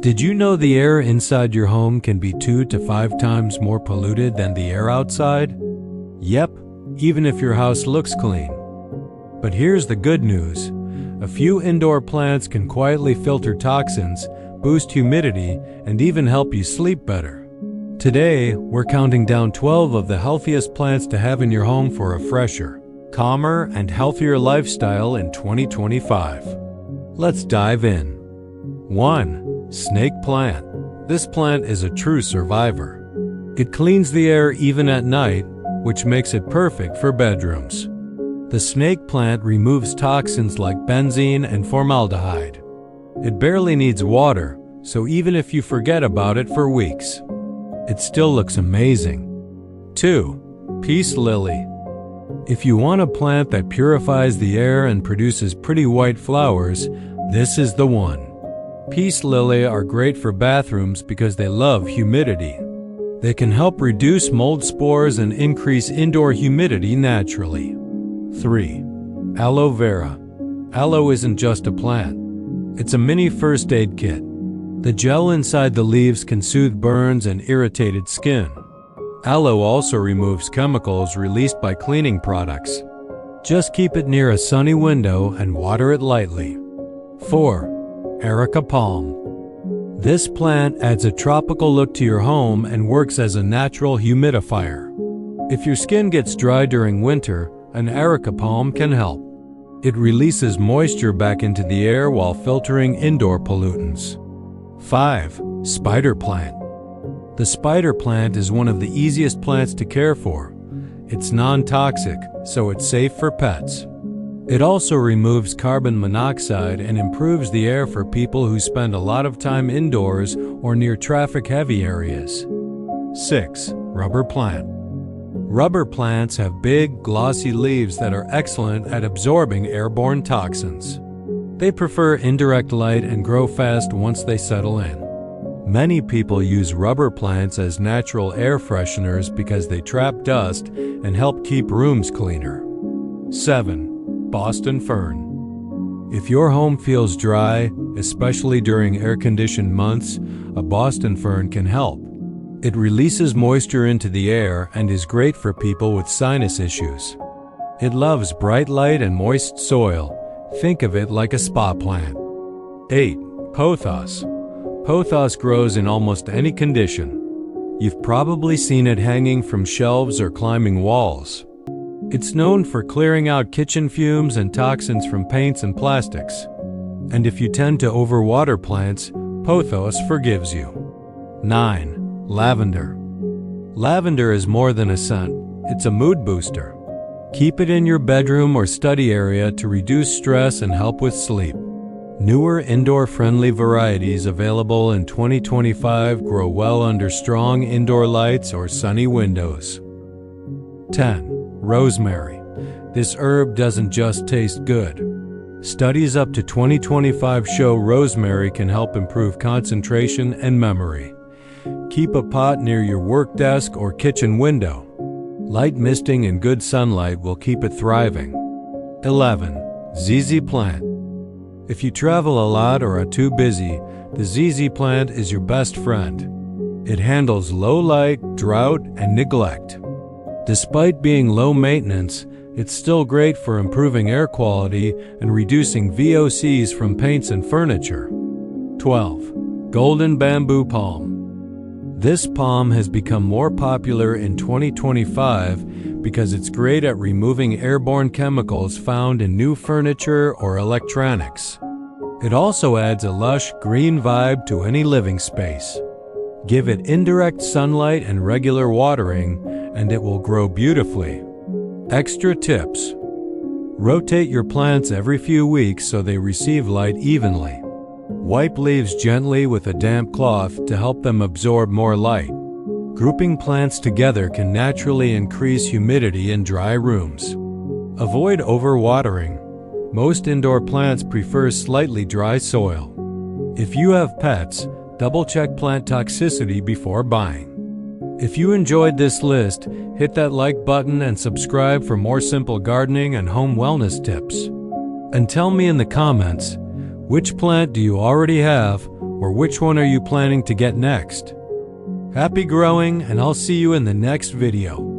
Did you know the air inside your home can be 2 to 5 times more polluted than the air outside? Yep, even if your house looks clean. But here's the good news. A few indoor plants can quietly filter toxins, boost humidity, and even help you sleep better. Today, we're counting down 12 of the healthiest plants to have in your home for a fresher, calmer, and healthier lifestyle in 2025. Let's dive in. 1. Snake plant. This plant is a true survivor. It cleans the air even at night, which makes it perfect for bedrooms. The snake plant removes toxins like benzene and formaldehyde. It barely needs water, so even if you forget about it for weeks, it still looks amazing. 2. Peace lily. If you want a plant that purifies the air and produces pretty white flowers, this is the one. Peace lily are great for bathrooms because they love humidity. They can help reduce mold spores and increase indoor humidity naturally. 3. Aloe vera. Aloe isn't just a plant. It's a mini first aid kit. The gel inside the leaves can soothe burns and irritated skin. Aloe also removes chemicals released by cleaning products. Just keep it near a sunny window and water it lightly. 4. Erica palm. This plant adds a tropical look to your home and works as a natural humidifier. If your skin gets dry during winter, an Erica palm can help. It releases moisture back into the air while filtering indoor pollutants. 5. Spider plant. The spider plant is one of the easiest plants to care for. It's non-toxic, so it's safe for pets. It also removes carbon monoxide and improves the air for people who spend a lot of time indoors or near traffic-heavy areas. 6. Rubber plant. Rubber plants have big, glossy leaves that are excellent at absorbing airborne toxins. They prefer indirect light and grow fast once they settle in. Many people use rubber plants as natural air fresheners because they trap dust and help keep rooms cleaner. 7. Boston fern. If your home feels dry, especially during air-conditioned months, a Boston fern can help. It releases moisture into the air and is great for people with sinus issues. It loves bright light and moist soil. Think of it like a spa plant. 8. Pothos. Pothos grows in almost any condition. You've probably seen it hanging from shelves or climbing walls. It's known for clearing out kitchen fumes and toxins from paints and plastics. And if you tend to overwater plants, pothos forgives you. 9. Lavender. Lavender is more than a scent, it's a mood booster. Keep it in your bedroom or study area to reduce stress and help with sleep. Newer indoor-friendly varieties available in 2025 grow well under strong indoor lights or sunny windows. 10. Rosemary. This herb doesn't just taste good. Studies up to 2025 show rosemary can help improve concentration and memory. Keep a pot near your work desk or kitchen window. Light misting and good sunlight will keep it thriving. 11. ZZ plant. If you travel a lot or are too busy, the ZZ plant is your best friend. It handles low light, drought, and neglect. Despite being low maintenance, it's still great for improving air quality and reducing VOCs from paints and furniture. 12. Golden bamboo palm. This palm has become more popular in 2025 because it's great at removing airborne chemicals found in new furniture or electronics. It also adds a lush, green vibe to any living space. Give it indirect sunlight and regular watering, and it will grow beautifully. Extra tips. Rotate your plants every few weeks so they receive light evenly. Wipe leaves gently with a damp cloth to help them absorb more light. Grouping plants together can naturally increase humidity in dry rooms. Avoid overwatering. Most indoor plants prefer slightly dry soil. If you have pets, double-check plant toxicity before buying. If you enjoyed this list, hit that like button and subscribe for more simple gardening and home wellness tips. And tell me in the comments, which plant do you already have, Or which one are you planning to get next? Happy growing, and I'll see you in the next video.